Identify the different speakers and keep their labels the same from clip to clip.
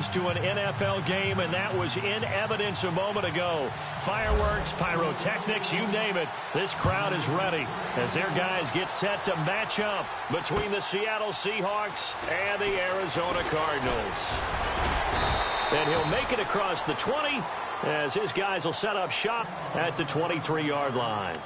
Speaker 1: fans to an NFL game, and that was in evidence a moment ago. Fireworks, pyrotechnics, you name it. This crowd is ready as their guys get set to match up between the Seattle Seahawks and the Arizona Cardinals. And he'll make it across the 20 as his guys will set up shop at the 23-yard line.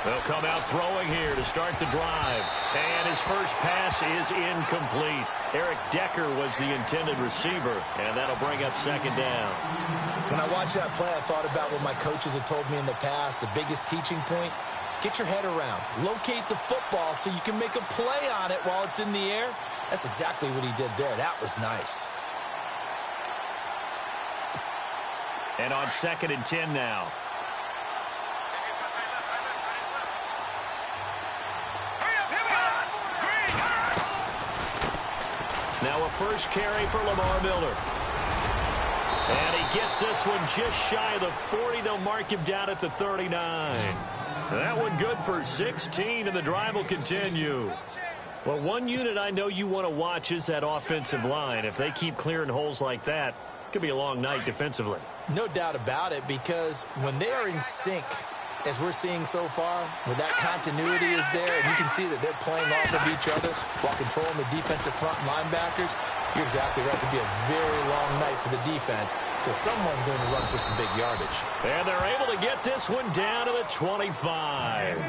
Speaker 1: They'll come out throwing here to start the drive. And his first pass is incomplete. Eric Decker was the intended receiver, and that'll bring up second down.
Speaker 2: When I watched that play, I thought about what my coaches had told me in the past. The biggest teaching point, get your head around. Locate the football so you can make a play on it while it's in the air. That's exactly what he did there. That was nice.
Speaker 1: And on 2nd and 10 now. Now a first carry for Lamar Miller. And he gets this one just shy of the 40. They'll mark him down at the 39. That one good for 16, and the drive will continue. Well, one unit I know you want to watch is that offensive line. If they keep clearing holes like that, it could be a long night defensively.
Speaker 2: No doubt about it, because when they are in sync, as we're seeing so far, where that continuity is there, and you can see that they're playing off of each other while controlling the defensive front linebackers, you're exactly right. It could be a very long night for the defense because someone's going to run for some big yardage.
Speaker 1: And they're able to get this one down to the 25.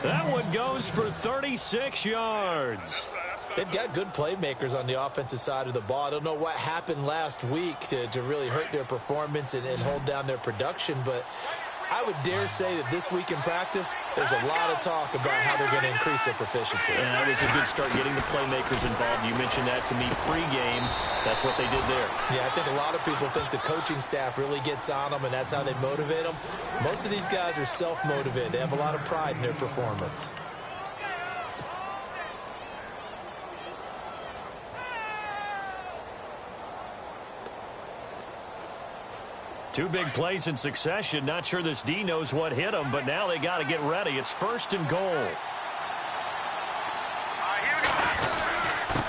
Speaker 1: That one goes for 36 yards.
Speaker 2: They've got good playmakers on the offensive side of the ball. I don't know what happened last week to really hurt their performance and hold down their production, but I would dare say that this week in practice, there's a lot of talk about how they're going to increase their proficiency.
Speaker 1: And that was a good start getting the playmakers involved. You mentioned that to me pregame. That's what they did there.
Speaker 2: Yeah, I think a lot of people think the coaching staff really gets on them, and that's how they motivate them. Most of these guys are self-motivated. They have a lot of pride in their performance.
Speaker 1: Two big plays in succession. Not sure this D knows what hit him, but now they got to get ready. It's 1st and goal.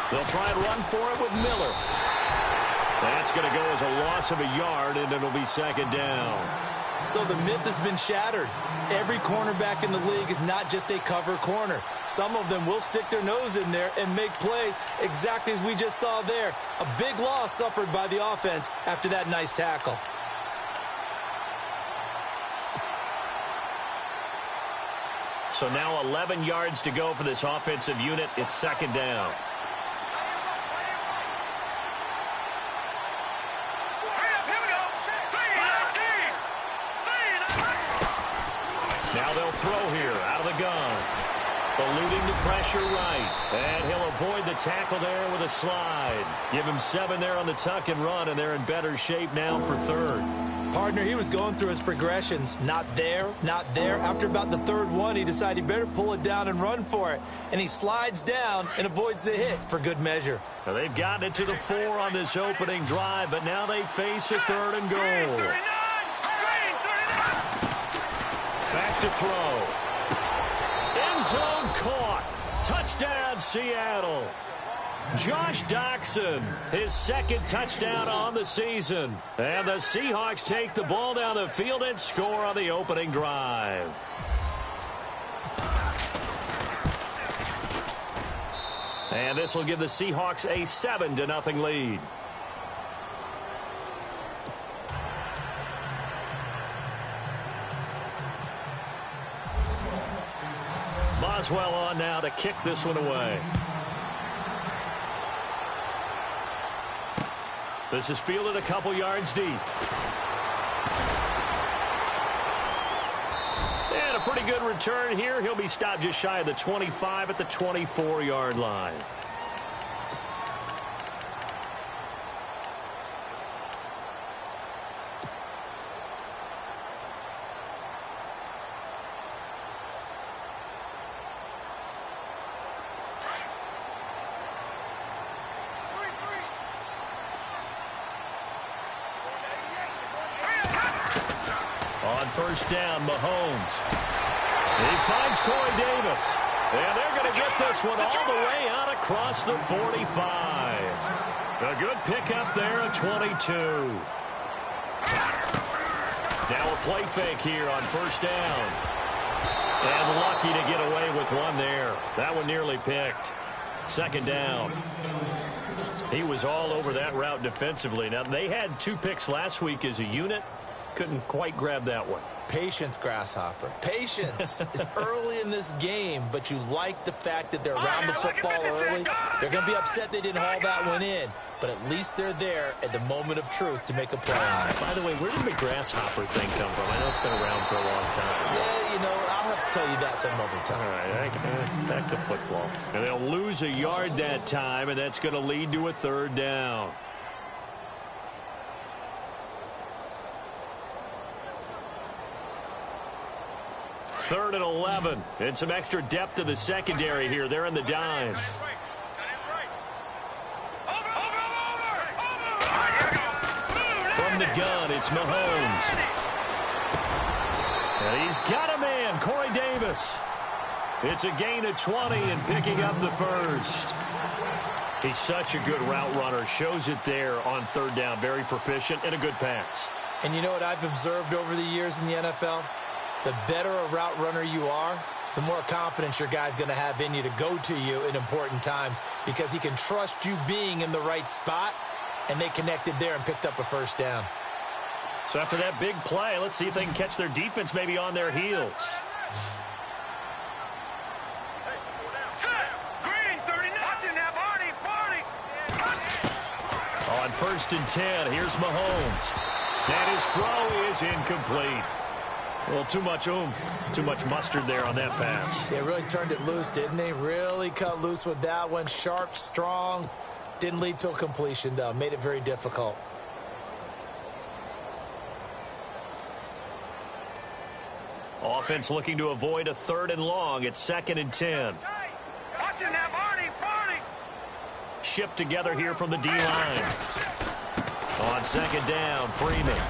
Speaker 1: They'll try and run for it with Miller. That's going to go as a loss of a yard, and it'll be 2nd down.
Speaker 2: So the myth has been shattered. Every cornerback in the league is not just a cover corner. Some of them will stick their nose in there and make plays exactly as we just saw there. A big loss suffered by the offense after that nice tackle.
Speaker 1: So now 11 yards to go for this offensive unit. It's 2nd down. Now they'll throw here out of the gun. Eluding the pressure right. And he'll avoid the tackle there with a slide. Give him 7 there on the tuck and run, and they're in better shape now for 3rd.
Speaker 2: Partner, he was going through his progressions. Not there, not there. After about the 3rd one, he decided he better pull it down and run for it. And he slides down and avoids the hit for good measure.
Speaker 1: Now they've gotten it to the 4 on this opening drive, but now they face a 3rd and goal. Back to throw. End zone caught. Touchdown, Seattle. Josh Doxson, his 2nd touchdown on the season. And the Seahawks take the ball down the field and score on the opening drive. And this will give the Seahawks a 7-0 lead. Boswell on now to kick this one away. This is fielded a couple yards deep. And a pretty good return here. He'll be stopped just shy of the 25 at the 24-yard line. first down, Mahomes. He finds Corey Davis. And they're going to get this one all the way out across the 45. A good pickup there at 22. Now a play fake here on first down. And lucky to get away with one there. That one nearly picked. Second down. He was all over that route defensively. Now, they had 2 picks last week as a unit. Couldn't quite grab that one.
Speaker 2: Patience, Grasshopper. Patience. It's early in this game, but you like the fact that they're around the football early. They're going to be upset they didn't haul that one in, but at least they're there at the moment of truth to make a play on it.
Speaker 1: By the way, where did the Grasshopper thing come from? I know it's been around for a long time.
Speaker 2: Yeah, you know, I'll have to tell you that some other time.
Speaker 1: All right, back to football. And they'll lose a yard that time, and that's going to lead to a third down. Third and 11. And some extra depth to the secondary here. They're in the dime. From the gun, it's Mahomes. And he's got a man, Corey Davis. It's a gain of 20 and picking up the first. He's such a good route runner. Shows it there on third down. Very proficient and a good pass.
Speaker 2: And you know what I've observed over the years in the NFL? The better a route runner you are, the more confidence your guy's going to have in you to go to you in important times because he can trust you being in the right spot, and they connected there and picked up a first down.
Speaker 1: So after that big play, let's see if they can catch their defense maybe on their heels. On first and 10, here's Mahomes. And his throw is incomplete. Well, too much oomph, too much mustard there on that pass.
Speaker 2: They really turned it loose, didn't they? Really cut loose with that one. Sharp, strong. Didn't lead to a completion, though. Made it very difficult.
Speaker 1: Offense looking to avoid a third and long. It's second and 10. Shift together here from the D-line. On second down, Freeman.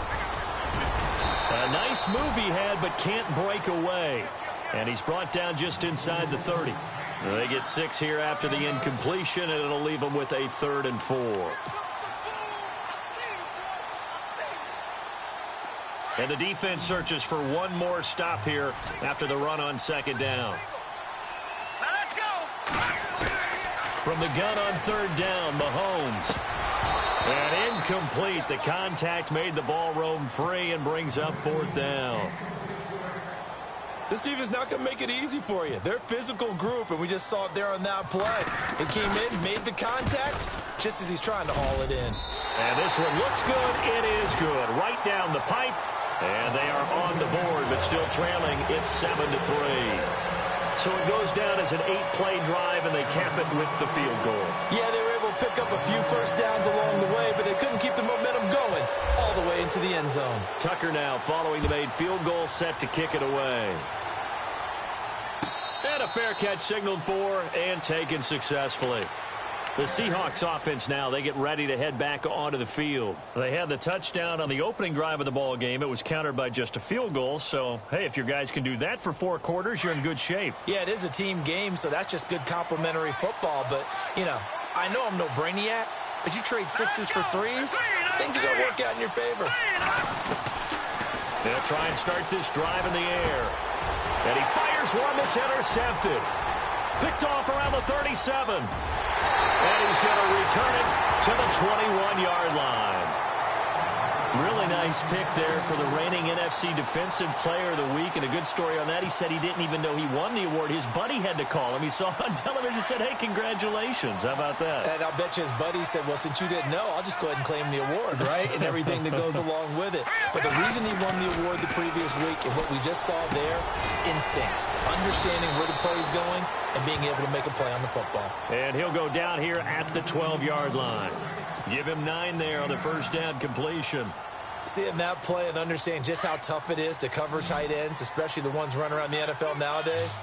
Speaker 1: A nice move he had, but can't break away. And he's brought down just inside the 30. They get 6 here after the incompletion, and it'll leave them with a 3rd and 4. And the defense searches for one more stop here after the run on second down.
Speaker 3: Let's go.
Speaker 1: From the gun on third down, Mahomes. And incomplete. The contact made the ball roam free and brings up 4th down.
Speaker 2: This defense not going to make it easy for you. They're a physical group, and we just saw it there on that play. He came in, made the contact, just as he's trying to haul it in.
Speaker 1: And this one looks good. It is good. Right down the pipe. And they are on the board, but still trailing. It's 7-3. So it goes down as an 8-play drive, and they cap it with the field goal.
Speaker 2: Yeah, they were able to pick up a few first downs along the way, but they couldn't keep the momentum going all the way into the end zone.
Speaker 1: Tucker now following the made field goal, set to kick it away. And a fair catch signaled for and taken successfully. The Seahawks offense now, they get ready to head back onto the field. They had the touchdown on the opening drive of the ball game. It was countered by just a field goal. So, hey, if your guys can do that for 4 quarters, you're in good shape.
Speaker 2: Yeah, it is a team game, so that's just good complimentary football. But, you know, I know I'm no brainiac, but you trade 6s for 3s, things are going to work out in your favor.
Speaker 1: They'll try and start this drive in the air. And he fires one that's intercepted. Picked off around the 37. And he's going to return it to the 21-yard line. Really nice pick there for the reigning NFC Defensive Player of the Week. And a good story on that. He said he didn't even know he won the award. His buddy had to call him. He saw it on television and said, hey, congratulations. How about that?
Speaker 2: And I'll bet you his buddy said, well, since you didn't know, I'll just go ahead and claim the award, right? And everything that goes along with it. But the reason he won the award the previous week and what we just saw there, instincts, understanding where the play is going and being able to make a play on the football.
Speaker 1: And he'll go down here at the 12-yard line. Give him 9 there on the first down completion.
Speaker 2: Seeing that play and understand just how tough it is to cover tight ends, especially the ones running around the NFL nowadays,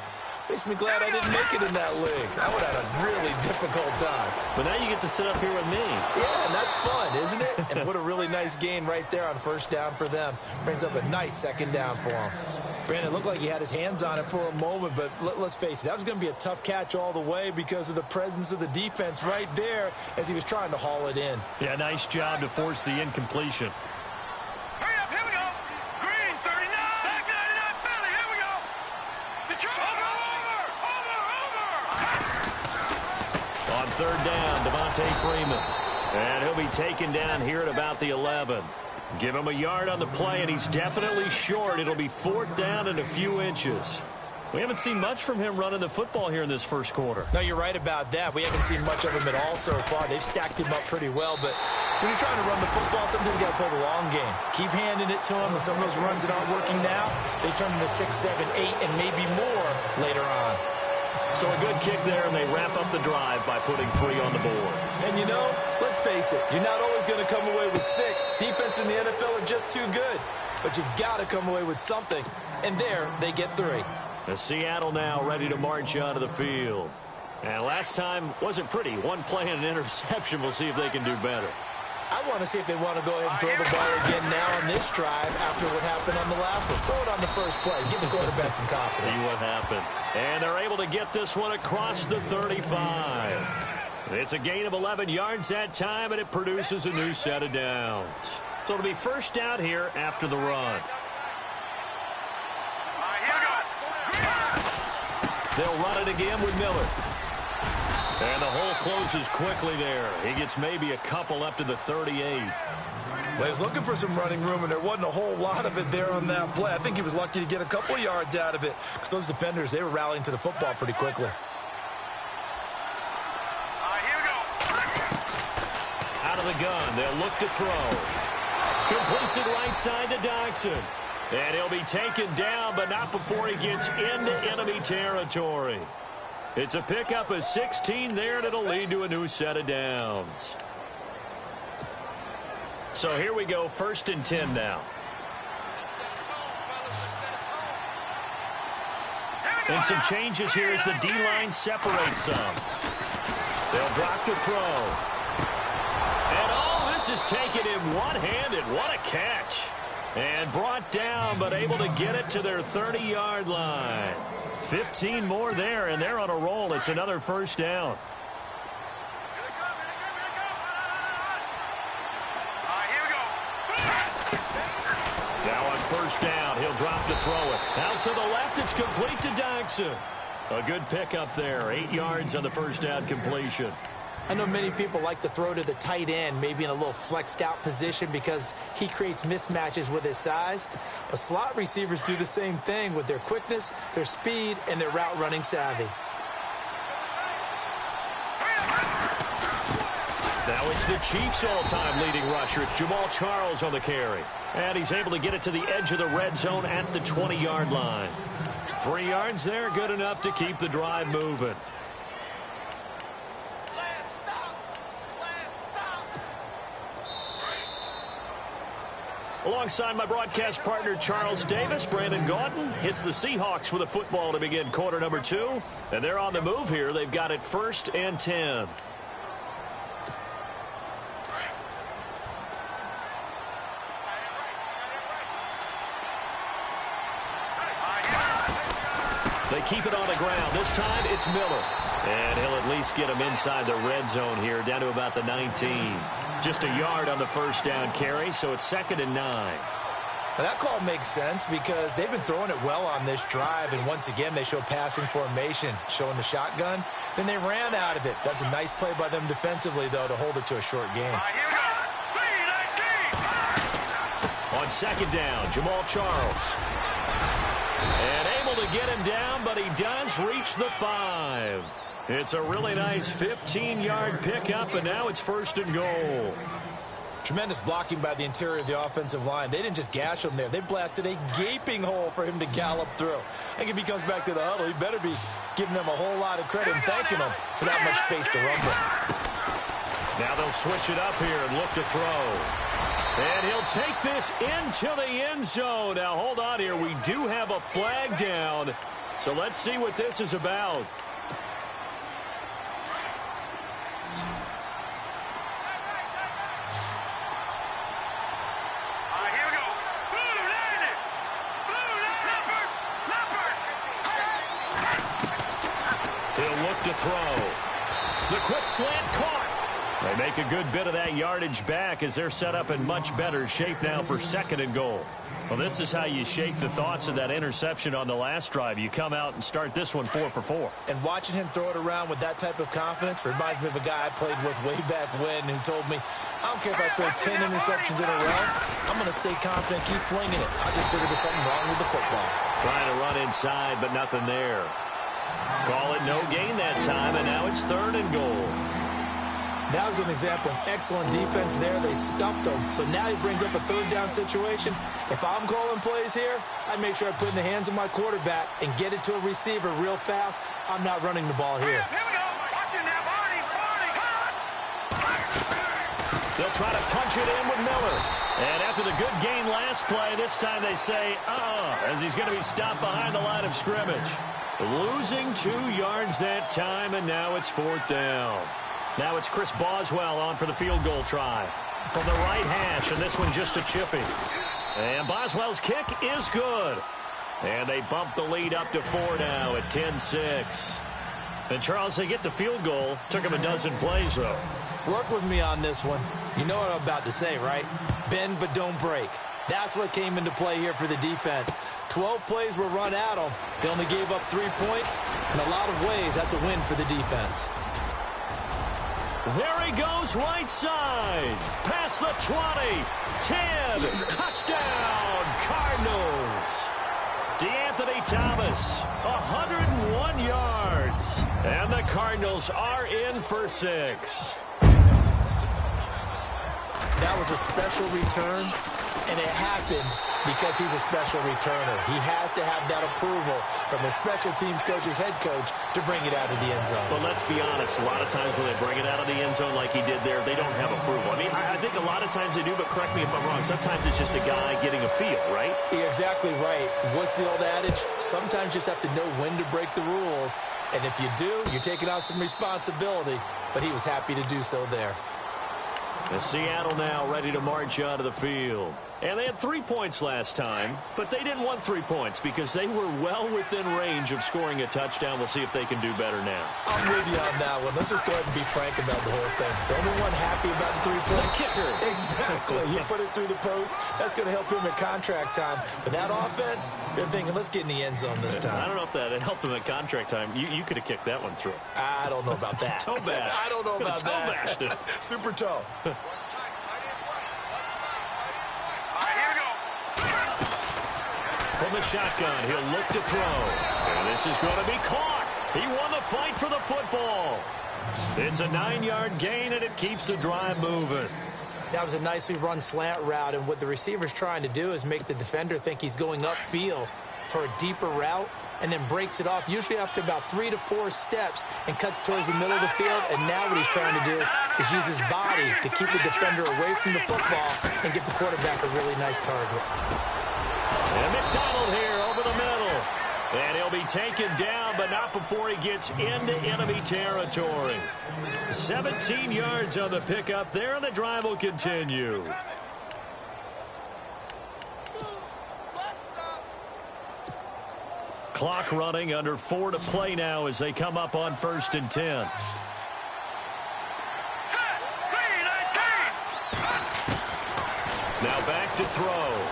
Speaker 2: Makes me glad I didn't make it in that league. I would have had a really difficult time.
Speaker 1: But now you get to sit up here with me.
Speaker 2: Yeah, and that's fun, isn't it? And what a really nice gain right there on first down for them. Brings up a nice second down for him. Brandon, it looked like he had his hands on it for a moment, but let's face it, that was going to be a tough catch all the way because of the presence of the defense right there as he was trying to haul it in.
Speaker 1: Yeah, nice job to force the incompletion.
Speaker 3: Hurry up, here we go. Green, 39. Back 99, Philly, here we go. Detroit, over.
Speaker 1: On third down, Devontae Freeman. And he'll be taken down here at about the 11. Give him a yard on the play, and he's definitely short. It'll be fourth down and a few inches. We haven't seen much from him running the football here in this first quarter.
Speaker 2: No, you're right about that. We haven't seen much of him at all so far. They've stacked him up pretty well, but when you're trying to run the football, sometimes you got to play the long game. Keep handing it to him, and some of those runs that aren't working now, they turn into 6, 7, 8, and maybe more later on.
Speaker 1: So a good kick there, and they wrap up the drive by putting 3 on the board.
Speaker 2: And you know, let's face it, you're not always going to come away with 6. Defense in the NFL are just too good. But you've got to come away with something. And there, they get 3.
Speaker 1: The Seattle now ready to march onto the field. And last time wasn't pretty. One play and an interception. We'll see if they can do better.
Speaker 2: I want to see if they want to go ahead and throw the ball again now on this drive after what happened on the last one. Throw it on the first play. Give the quarterback some confidence.
Speaker 1: See what happens. And they're able to get this one across the 35. It's a gain of 11 yards that time, and it produces a new set of downs. So it'll be first down here after the run. They'll run it again with Miller. And the hole closes quickly there. He gets maybe a couple up to the 38.
Speaker 2: Well, he was looking for some running room, and there wasn't a whole lot of it there on that play. I think he was lucky to get a couple yards out of it because those defenders, they were rallying to the football pretty quickly.
Speaker 1: Out of the gun, they'll look to throw. Completes it right side to Dodson. And he'll be taken down, but not before he gets into enemy territory. It's a pickup of 16 there, and it'll lead to a new set of downs. So here we go, 1st and 10 now. And some changes here as the D-line separates some. They'll drop to throw. And all this is taken in one-handed. What a catch. And brought down, but able to get it to their 30-yard line. 15 more there, and they're on a roll. It's another first down. Now on first down, he'll drop to throw it. Out to the left, it's complete to Dodson. A good pickup there. 8 yards on the first down completion.
Speaker 2: I know many people like to throw to the tight end, maybe in a little flexed out position because he creates mismatches with his size. But slot receivers do the same thing with their quickness, their speed, and their route running savvy.
Speaker 1: Now it's the Chiefs' all-time leading rusher. It's Jamal Charles on the carry. And he's able to get it to the edge of the red zone at the 20-yard line. 3 yards there, good enough to keep the drive moving. Alongside my broadcast partner, Charles Davis, Brandon Gaudin hits the Seahawks with a football to begin quarter number 2. And they're on the move here. They've got it 1st and 10. They keep it on the ground. This time it's Miller. And he'll at least get him inside the red zone here, down to about the 19. Just a yard on the first down carry, so it's 2nd and 9.
Speaker 2: Now that call makes sense because they've been throwing it well on this drive, and once again they show passing formation, showing the shotgun. Then they ran out of it. That's a nice play by them defensively, though, to hold it to a short game.
Speaker 1: On 2nd down, Jamal Charles. And able to get him down, but he does reach the 5. It's a really nice 15-yard pickup, and now it's 1st and goal.
Speaker 2: Tremendous blocking by the interior of the offensive line. They didn't just gash him there. They blasted a gaping hole for him to gallop through. I think if he comes back to the huddle, he better be giving them a whole lot of credit and thanking them for that much space to rumble.
Speaker 1: Now they'll switch it up here and look to throw. And he'll take this into the end zone. Now, hold on here. We do have a flag down. So let's see what this is about.
Speaker 3: Here we go. Blue line it. Blue line it.
Speaker 1: He'll look to throw. The quick slant caught. They make a good bit of that yardage back as they're set up in much better shape now for 2nd and goal. Well, this is how you shake the thoughts of that interception on the last drive. You come out and start this one 4 for 4.
Speaker 2: And watching him throw it around with that type of confidence reminds me of a guy I played with way back when who told me, I don't care if I throw 10 interceptions in a row, I'm going to stay confident, keep flinging it. I just figured there's something wrong with the football.
Speaker 1: Trying to run inside, but nothing there. Call it no gain that time, and now it's 3rd and goal.
Speaker 2: That was an example of excellent defense there. They stumped him. So now he brings up a 3rd down situation. If I'm calling plays here, I'd make sure I put it in the hands of my quarterback and get it to a receiver real fast. I'm not running the ball here.
Speaker 3: Here we go. Watching that Barney.
Speaker 1: They'll try to punch it in with Miller. And after the good gain last play, this time they say, as he's going to be stopped behind the line of scrimmage. Losing 2 yards that time, and now it's 4th down. Now it's Chris Boswell on for the field goal try. From the right hash, and this one just a chippy. And Boswell's kick is good. And they bump the lead up to 4 now at 10-6. And, Charles, they get the field goal. Took them a dozen plays, though.
Speaker 2: Work with me on this one. You know what I'm about to say, right? Bend but don't break. That's what came into play here for the defense. 12 plays were run at them. They only gave up 3 points. In a lot of ways, that's a win for the defense.
Speaker 1: There he goes, right side. Past the 20. 10. Touchdown, Cardinals. DeAnthony Thomas, 101 yards. And the Cardinals are in for 6.
Speaker 2: That was a special return, and it happened because he's a special returner. He has to have that approval from his special teams coach's head coach to bring it out of the end zone.
Speaker 1: But let's be honest, a lot of times when they bring it out of the end zone like he did there, they don't have approval. I mean, I think a lot of times they do, but correct me if I'm wrong. Sometimes it's just a guy getting a feel, right?
Speaker 2: You're exactly right. What's the old adage? Sometimes you just have to know when to break the rules. And if you do, you're taking on some responsibility. But he was happy to do so there.
Speaker 1: And Seattle now ready to march out of the field. And they had 3 points last time, but they didn't want 3 points because they were well within range of scoring a touchdown. We'll see if they can do better now.
Speaker 2: I'm with you on that one. Let's just go ahead and be frank about the whole thing. The only one happy about the 3-point
Speaker 1: kicker.
Speaker 2: Exactly. You put it through the post. That's going to help him at contract time. But that offense, they're thinking, let's get in the end zone this time.
Speaker 1: I don't know if that helped him at contract time. You could have kicked that one through.
Speaker 2: I don't know about that.
Speaker 1: Toe bash.
Speaker 2: I don't know about
Speaker 1: toe
Speaker 2: that.
Speaker 1: Bashed it.
Speaker 2: Super toe.
Speaker 1: From the shotgun, he'll look to throw. And this is going to be caught. He won the fight for the football. It's a 9-yard gain, and it keeps the drive moving.
Speaker 2: That was a nicely run slant route, and what the receiver's trying to do is make the defender think he's going upfield for a deeper route, and then breaks it off, usually after about 3 to 4 steps, and cuts towards the middle of the field. And now what he's trying to do is use his body to keep the defender away from the football and give the quarterback a really nice target.
Speaker 1: And McDonald here over the middle. And he'll be taken down, but not before he gets into enemy territory. 17 yards on the pickup there, and the drive will continue. Clock running, under 4 to play now as they come up on 1st and 10. Now back to throw.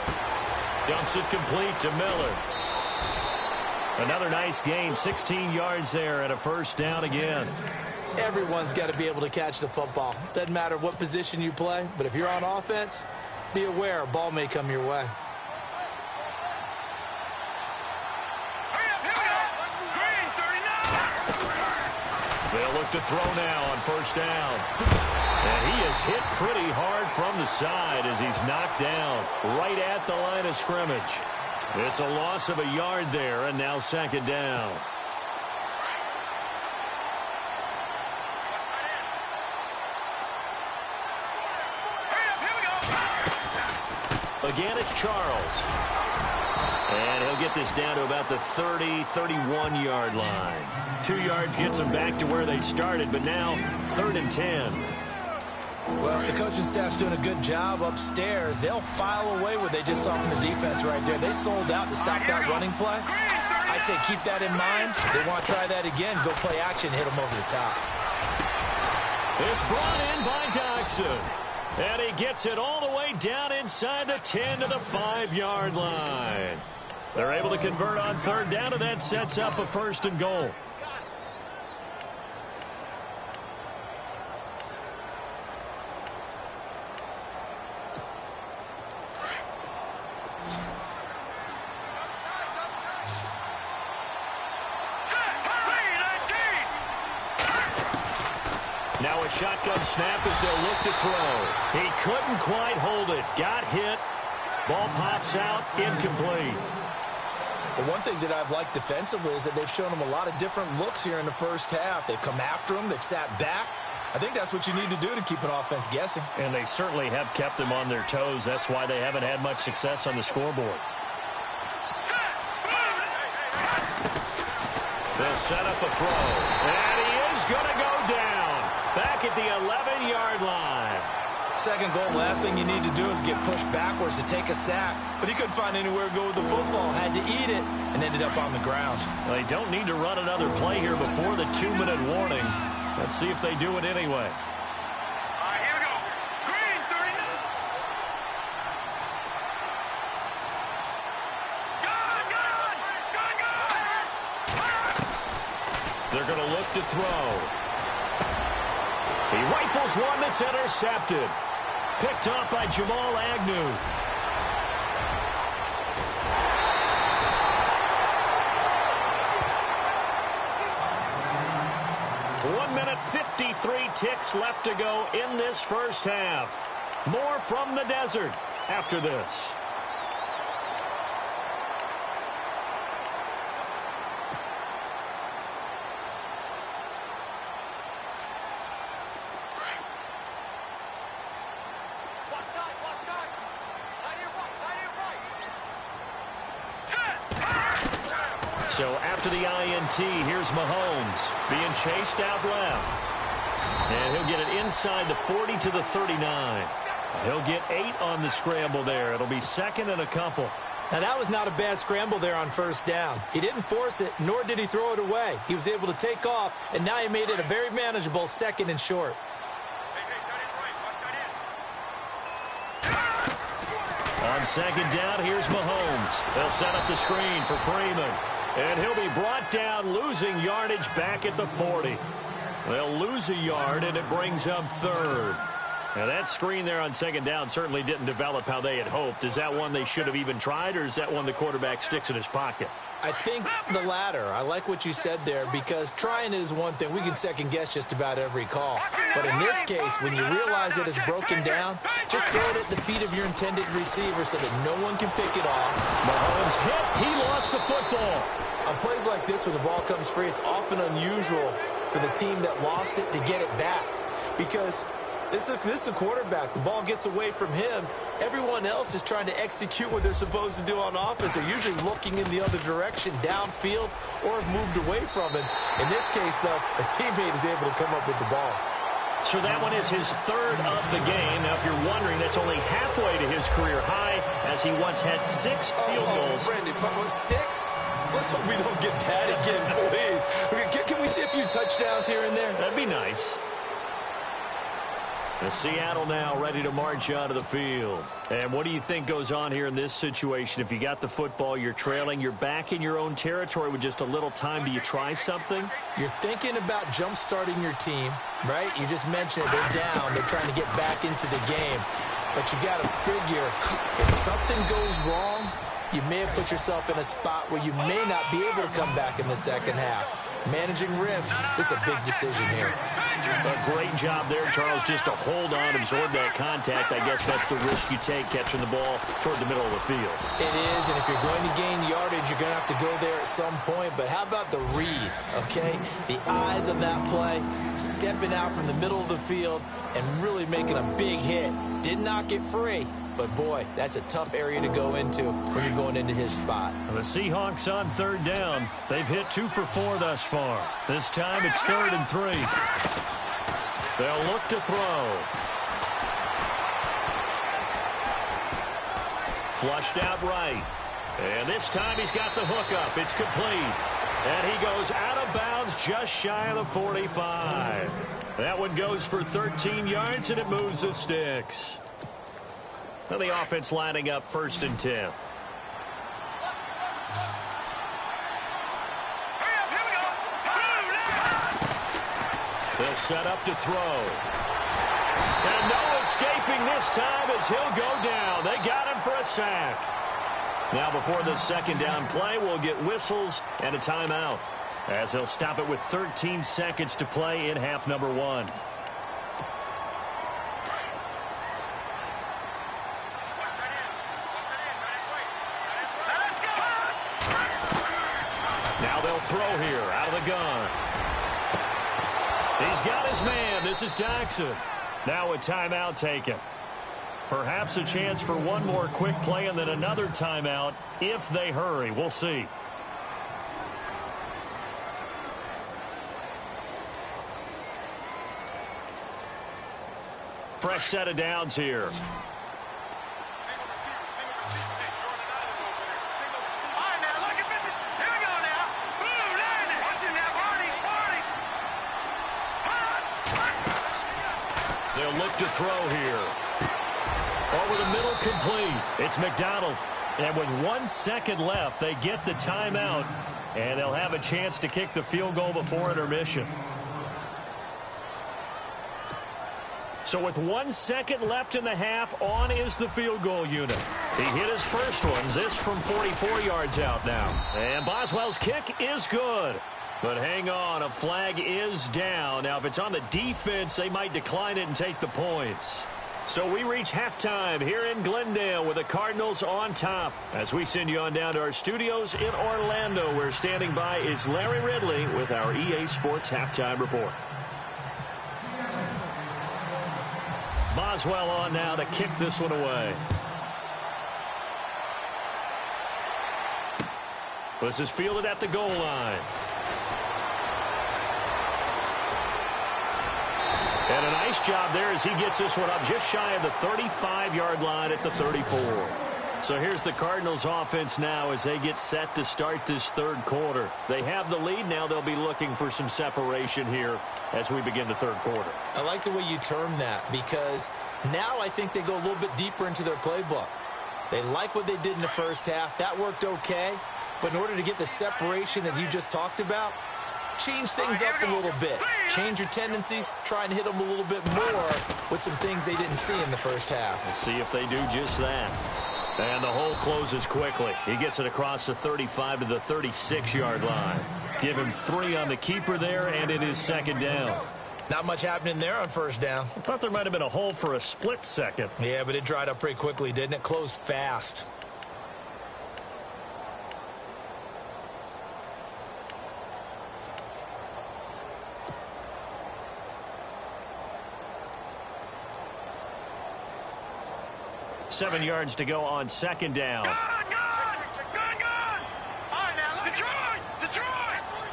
Speaker 1: Dumps it complete to Miller. Another nice gain, 16 yards there, and a 1st down again.
Speaker 2: Everyone's got to be able to catch the football. Doesn't matter what position you play, but if you're on offense, be aware a ball may come your way.
Speaker 1: They'll look to throw now on 1st down. And he is hit pretty hard from the side as he's knocked down right at the line of scrimmage. It's a loss of a yard there, and now 2nd down. Again, it's Charles. And he'll get this down to about the 30, 31-yard line. 2 yards gets them back to where they started, but now 3rd and 10.
Speaker 2: Well, if the coaching staff's doing a good job upstairs, they'll file away what they just saw from the defense right there. They sold out to stop that running play. I'd say keep that in mind. They want to try that again. Go play action, hit them over the top.
Speaker 1: It's brought in by Doxson. And he gets it all the way down inside the 10 to the 5-yard line. They're able to convert on 3rd down, and that sets up a 1st and goal. Now a shotgun snap as they'll look to throw. He couldn't quite hold it. Got hit. Ball pops out. Incomplete.
Speaker 2: Well, one thing that I've liked defensively is that they've shown him a lot of different looks here in the first half. They've come after him. They've sat back. I think that's what you need to do to keep an offense guessing.
Speaker 1: And they certainly have kept them on their toes. That's why they haven't had much success on the scoreboard. They'll set up a throw. And he is going to go down. Back at the 11-yard line.
Speaker 2: Second goal, last thing you need to do is get pushed backwards to take a sack. But he couldn't find anywhere to go with the football. Had to eat it and ended up on the ground.
Speaker 1: Well, they don't need to run another play here before the 2-minute warning. Let's see if they do it anyway.
Speaker 3: All right, here we go. Green, 39. Gun!
Speaker 1: They're going to look to throw. He rifles one that's intercepted. Picked off by Jamal Agnew. One minute, 53 ticks left to go in this first half. More from the desert after this. So after the INT, here's Mahomes being chased out left. And he'll get it inside the 40 to the 39. He'll get 8 on the scramble there. It'll be 2nd and a couple.
Speaker 2: Now, that was not a bad scramble there on first down. He didn't force it, nor did he throw it away. He was able to take off, and now he made it a very manageable 2nd and short.
Speaker 1: On 2nd down, here's Mahomes. They'll set up the screen for Freeman. And he'll be brought down, losing yardage back at the 40. They'll lose a yard, and it brings up 3rd. Now, that screen there on 2nd down certainly didn't develop how they had hoped. Is that one they should have even tried, or is that one the quarterback sticks in his pocket?
Speaker 2: I think the latter. I like what you said there, because trying it is one thing. We can second-guess just about every call. But in this case, when you realize it is broken down, just throw it at the feet of your intended receiver so that no one can pick it off.
Speaker 1: Mahomes hit. He lost the football.
Speaker 2: On plays like this, when the ball comes free, it's often unusual for the team that lost it to get it back, because this is a quarterback. The ball gets away from him. Everyone else is trying to execute what they're supposed to do on offense. They're usually looking in the other direction, downfield, or have moved away from it. In this case, though, a teammate is able to come up with the ball.
Speaker 1: So that one is his 3rd of the game. Now, if you're wondering, that's only halfway to his career high, as he once had 6 field goals.
Speaker 2: Brandon, but 6? Let's hope we don't get that again, please. Can we see a few touchdowns here and there?
Speaker 1: That'd be nice. And Seattle now ready to march onto the field. And what do you think goes on here in this situation? If you got the football, you're trailing, you're back in your own territory with just a little time. Do you try something?
Speaker 2: You're thinking about jump-starting your team, right? You just mentioned it. They're down. They're trying to get back into the game. But you got to figure, if something goes wrong, you may have put yourself in a spot where you may not be able to come back in the second half. Managing risk, this is a big decision here.
Speaker 1: A great job there, Charles, just to hold on, absorb that contact. I guess that's the risk you take, catching the ball toward the middle of the field.
Speaker 2: It is, and if you're going to gain yardage, you're going to have to go there at some point. But how about the read, okay? The eyes of that play, stepping out from the middle of the field and really making a big hit. Did not get free, but boy, that's a tough area to go into when you're going into his spot.
Speaker 1: The Seahawks on third down. They've hit 2 for 4 thus far. This time it's 3rd and 3. They'll look to throw. Flushed out right. And this time he's got the hook up. It's complete. And he goes out of bounds just shy of the 45. That one goes for 13 yards, and it moves the sticks. And the offense lining up 1st and 10. They'll set up to throw. And no escaping this time as he'll go down. They got him for a sack. Now before the 2nd down play, we'll get whistles and a timeout, as they'll stop it with 13 seconds to play in half number 1. Now they'll throw here out of the gun. He's got his man. This is Jackson. Now a timeout taken. Perhaps a chance for one more quick play and then another timeout if they hurry. We'll see. Fresh set of downs here. They'll look to throw here. Over the middle, complete. It's McDonald. And with 1 second left, they get the timeout, and they'll have a chance to kick the field goal before intermission. So with 1 second left in the half, on is the field goal unit. He hit his first one, this from 44 yards out now. And Boswell's kick is good. But hang on, a flag is down. Now, if it's on the defense, they might decline it and take the points. So we reach halftime here in Glendale with the Cardinals on top. As we send you on down to our studios in Orlando, where standing by is Larry Ridley with our EA Sports Halftime Report. Boswell on now to kick this one away. This is fielded at the goal line. And a nice job there as he gets this one up just shy of the 35-yard line at the 34. So here's the Cardinals offense now as they get set to start this 3rd quarter. They have the lead. Now they'll be looking for some separation here as we begin the 3rd quarter.
Speaker 2: I like the way you term that, because now I think they go a little bit deeper into their playbook. They like what they did in the first half. That worked okay. But in order to get the separation that you just talked about, change things up a little bit. Change your tendencies. Try and hit them a little bit more with some things they didn't see in the first half.
Speaker 1: Let's see if they do just that. And the hole closes quickly. He gets it across the 35 to the 36-yard line. Give him 3 on the keeper there, and it is 2nd down.
Speaker 2: Not much happening there on 1st down.
Speaker 1: I thought there might have been a hole for a split second.
Speaker 2: Yeah, but it dried up pretty quickly, didn't it? Closed fast.
Speaker 1: Seven yards to go on 2nd down.
Speaker 3: Good! All right, now, Detroit!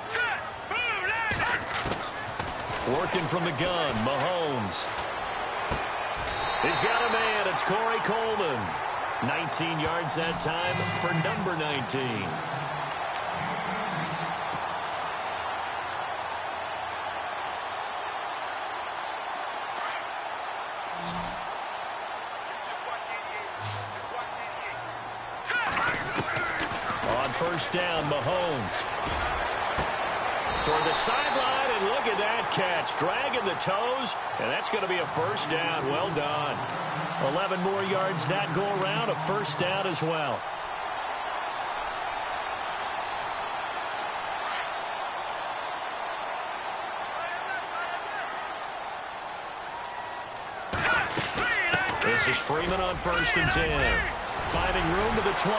Speaker 3: Set! Boom! Landing!
Speaker 1: Working from the gun, Mahomes. He's got a man. It's Corey Coleman. 19 yards that time for number 19. On 1st down, Mahomes. Toward the sideline, and look at that catch. Dragging the toes, and that's going to be a 1st down. Well done. 11 more yards that go around, a 1st down as well. This is Freeman on 1st and 10. Finding room to the 20.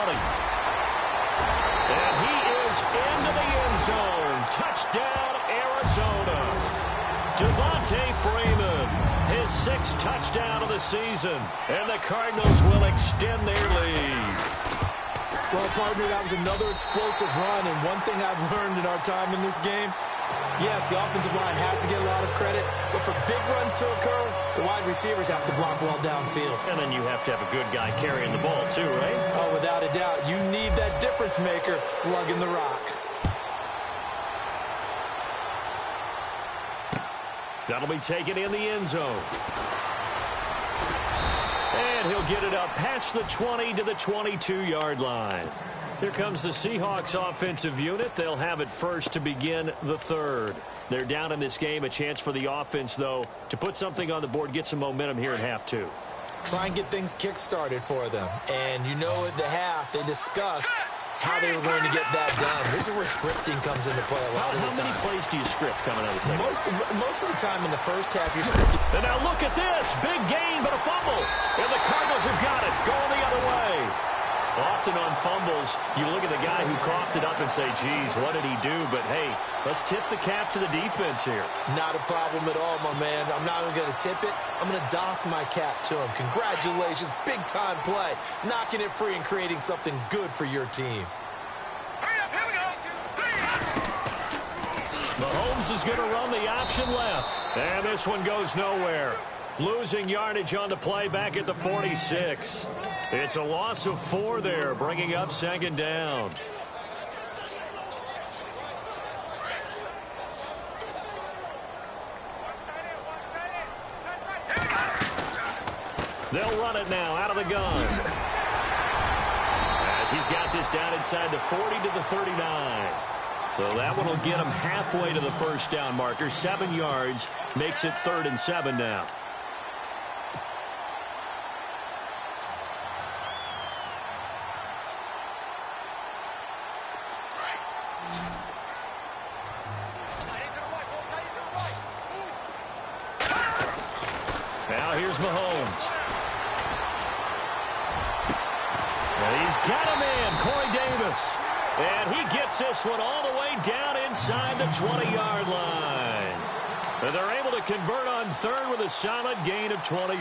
Speaker 1: And he is into the end zone. Touchdown, Arizona. Devontae Freeman, his sixth touchdown of the season. And the Cardinals will extend their lead.
Speaker 2: Well, partner, that was another explosive run. And one thing I've learned in our time in this game, yes, the offensive line has to get a lot of credit, but for big runs to occur, the wide receivers have to block well downfield.
Speaker 1: And then you have to have a good guy carrying the ball too, right?
Speaker 2: Oh, without a doubt. You need that difference maker lugging the rock.
Speaker 1: That'll be taken in the end zone. And he'll get it up past the 20 to the 22-yard line. Here comes the Seahawks offensive unit. They'll have it first to begin the third. They're down in this game. A chance for the offense, though, to put something on the board, get some momentum here in half two.
Speaker 2: Try and get things kick-started for them. And you know at the half, they discussed how they were going to get that done. This is where scripting comes into play a lot of the time.
Speaker 1: How many plays do you script coming out of the second?
Speaker 2: Most of the time in the first half, you're scripting.
Speaker 1: And now look at this. Big gain, but a fumble. And the Cardinals have got it. Going the other way. Often on fumbles, you look at the guy who coughed it up and say, geez, what did he do? But, hey, let's tip the cap to the defense here.
Speaker 2: Not a problem at all, my man. I'm not even going to tip it. I'm going to doff my cap to him. Congratulations. Big-time play. Knocking it free and creating something good for your team.
Speaker 3: Hurry up, here we go.
Speaker 1: Mahomes is going to run the option left. And this one goes nowhere. Losing yardage on the play back at the 46. It's a loss of 4 there, bringing up second down. They'll run it now out of the gun. As he's got this down inside the 40 to the 39. So that one will get him halfway to the first down marker. 7 yards makes it 3rd and 7 now. Now here's Mahomes. And he's got a man, Corey Davis. And he gets this one all the way down inside the 20-yard line. And they're able to convert on 3rd with a solid gain of 23.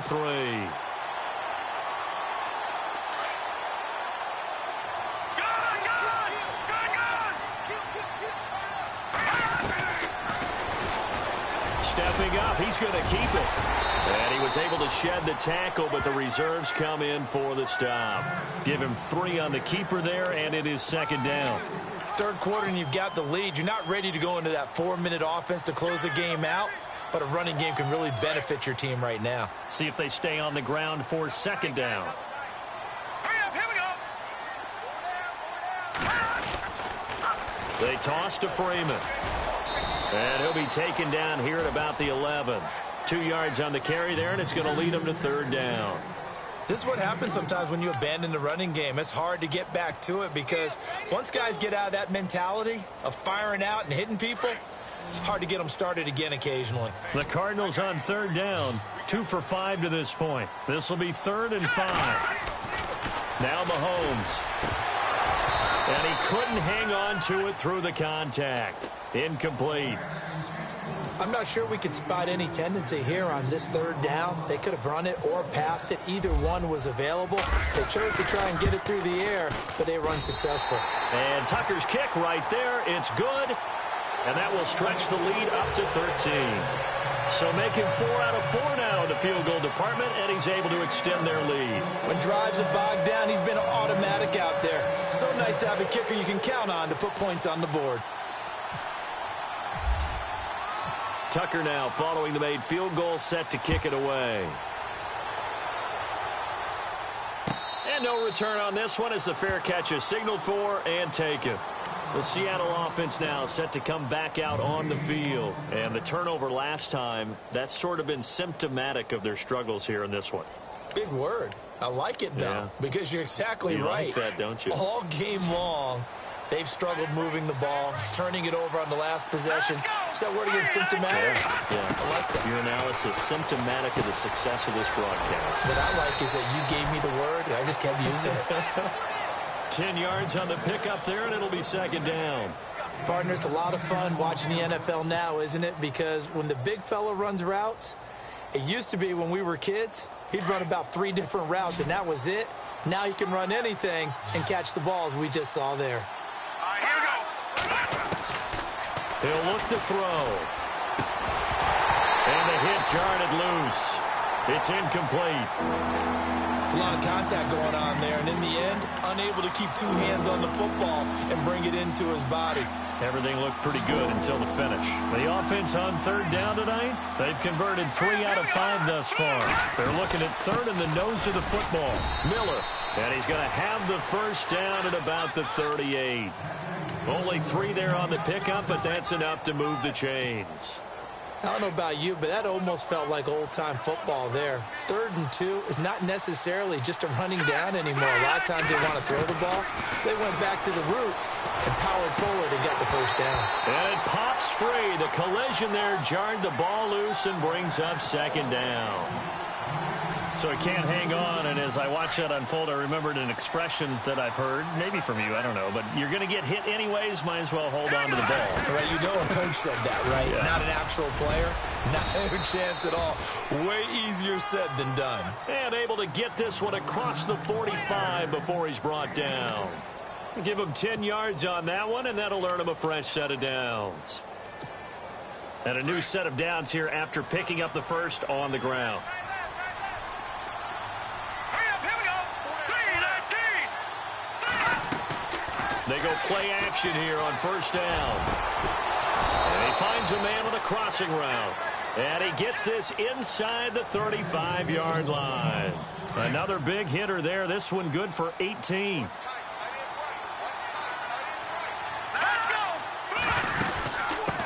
Speaker 1: Stepping up, he's going to keep it. And he was able to shed the tackle, but the reserves come in for the stop. Give him 3 on the keeper there, and it is second down.
Speaker 2: Third quarter, and you've got the lead. You're not ready to go into that 4-minute offense to close the game out, but a running game can really benefit your team right now.
Speaker 1: See if they stay on the ground for second down.
Speaker 3: Hurry up, here we go.
Speaker 1: They toss to Freeman. And he'll be taken down here at about the 11. 2 yards on the carry there, and it's going to lead him to 3rd down.
Speaker 2: This is what happens sometimes when you abandon the running game. It's hard to get back to it because once guys get out of that mentality of firing out and hitting people, hard to get them started again occasionally.
Speaker 1: The Cardinals on 3rd down, 2 for 5 to this point. This will be 3rd and 5. Now Mahomes. And he couldn't hang on to it through the contact. Incomplete.
Speaker 2: I'm not sure we could spot any tendency here on this 3rd down. They could have run it or passed it. Either one was available. They chose to try and get it through the air, but they were unsuccessful.
Speaker 1: And Tucker's kick right there. It's good. And that will stretch the lead up to 13. So making 4 out of 4 now in the field goal department, and he's able to extend their lead.
Speaker 2: When drives are bogged down, he's been automatic out there. So nice to have a kicker you can count on to put points on the board.
Speaker 1: Tucker now following the made field goal, set to kick it away. And no return on this one as the fair catch is signaled for and taken. The Seattle offense now set to come back out on the field. And the turnover last time, that's sort of been symptomatic of their struggles here in this one.
Speaker 2: Big word. I like it, though, because you're exactly right.
Speaker 1: You like that, don't you?
Speaker 2: All game long, they've struggled moving the ball, turning it over on the last possession. Is that word again, symptomatic?
Speaker 1: Yeah.
Speaker 2: I like that.
Speaker 1: Your analysis, symptomatic of the success of this broadcast.
Speaker 2: What I like is that you gave me the word, and I just kept using it.
Speaker 1: 10 yards on the pickup there, and it'll be second down.
Speaker 2: Partner, it's a lot of fun watching the NFL now, isn't it? Because when the big fella runs routes, It used to be when we were kids, he'd run about 3 different routes, and that was it. Now he can run anything and catch the balls we just saw there.
Speaker 3: All right, here we go.
Speaker 1: He'll look to throw. And the hit jarred it loose. It's incomplete.
Speaker 2: It's a lot of contact going on there, and in the end, unable to keep 2 hands on the football and bring it into his body.
Speaker 1: Everything looked pretty good until the finish. The offense on 3rd down tonight, they've converted 3 out of 5 thus far. They're looking at 3rd in the nose of the football. Miller, and he's going to have the first down at about the 38. Only 3 there on the pickup, but that's enough to move the chains.
Speaker 2: I don't know about you, but that almost felt like old-time football there. 3rd and 2 is not necessarily just a running down anymore. A lot of times they want to throw the ball. They went back to the roots and powered forward and got the first down.
Speaker 1: And it pops free. The collision there jarred the ball loose and brings up 2nd down. So he can't hang on, and as I watch that unfold, I remembered an expression that I've heard, maybe from you, I don't know, but you're going to get hit anyways, might as well hold on to the ball.
Speaker 2: Right, you know a coach said that, right?
Speaker 1: Yeah.
Speaker 2: Not an actual player. Not a chance at all. Way easier said than done.
Speaker 1: And able to get this one across the 45 before he's brought down. Give him 10 yards on that one, and that'll earn him a fresh set of downs. And a new set of downs here after picking up the first on the ground. They go play action here on 1st down. And he finds a man with a crossing route. And he gets this inside the 35-yard line. Another big hitter there. This one good for 18.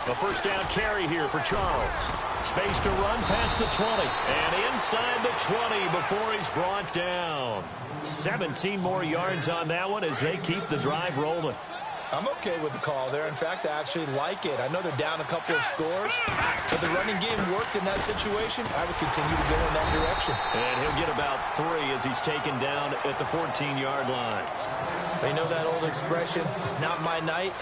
Speaker 1: A 1st down carry here for Charles. Space to run past the 20. And inside the 20 before he's brought down. 17 more yards on that one as they keep the drive rolling.
Speaker 2: I'm okay with the call there. In fact, I actually like it. I know they're down a couple of scores, but the running game worked in that situation. I would continue to go in that direction.
Speaker 1: And he'll get about 3 as he's taken down at the 14-yard line.
Speaker 2: You know that old expression, it's not my night?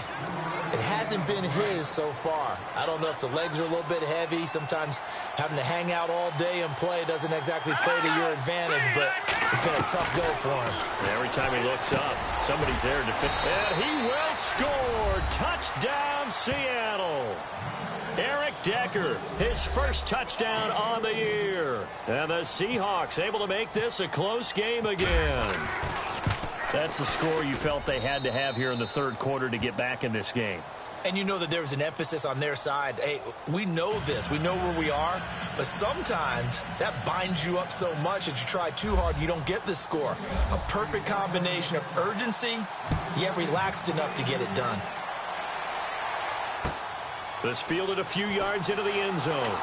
Speaker 2: It hasn't been his so far. I don't know if the legs are a little bit heavy. Sometimes having to hang out all day and play doesn't exactly play to your advantage, but it's been a tough go for him.
Speaker 1: Every time he looks up, somebody's there to defend. And he will score. Touchdown, Seattle. Eric Decker, his first touchdown on the year. And the Seahawks able to make this a close game again. That's a score you felt they had to have here in the 3rd quarter to get back in this game.
Speaker 2: And you know that there was an emphasis on their side. Hey, we know this. We know where we are. But sometimes that binds you up so much that you try too hard, you don't get the score. A perfect combination of urgency, yet relaxed enough to get it done.
Speaker 1: This fielded a few yards into the end zone.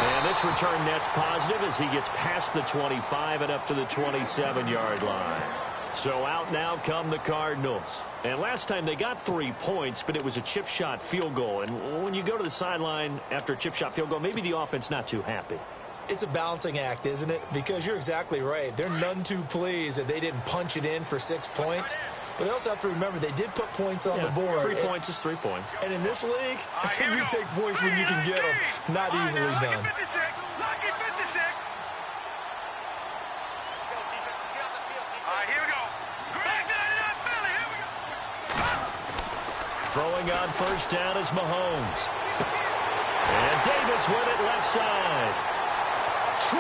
Speaker 1: And this return net's positive as he gets past the 25 and up to the 27-yard line. So out now come the Cardinals. And last time they got 3 points, but it was a chip shot field goal. And when you go to the sideline after a chip shot field goal, maybe the offense not too happy.
Speaker 2: It's a balancing act, isn't it? Because you're exactly right. They're none too pleased that they didn't punch it in for 6 points. But they also have to remember they did put points on the board.
Speaker 1: 3 points is 3 points.
Speaker 2: And in this league, you take points when you can get them. Not easily done.
Speaker 1: Throwing on 1st down is Mahomes. And Davis with it left side. 20,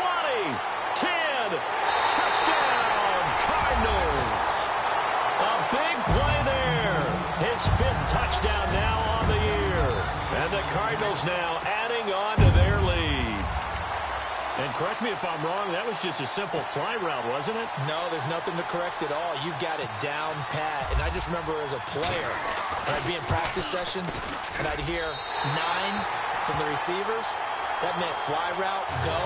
Speaker 1: 10, touchdown, Cardinals. A big play there. His 5th touchdown now on the year. And the Cardinals now adding on to their lead. And correct me if I'm wrong, that was just a simple fly route, wasn't it?
Speaker 2: No, there's nothing to correct at all. You've got it down pat. And I just remember as a player, when I'd be in practice sessions, and I'd hear 9 from the receivers. That meant fly route, go,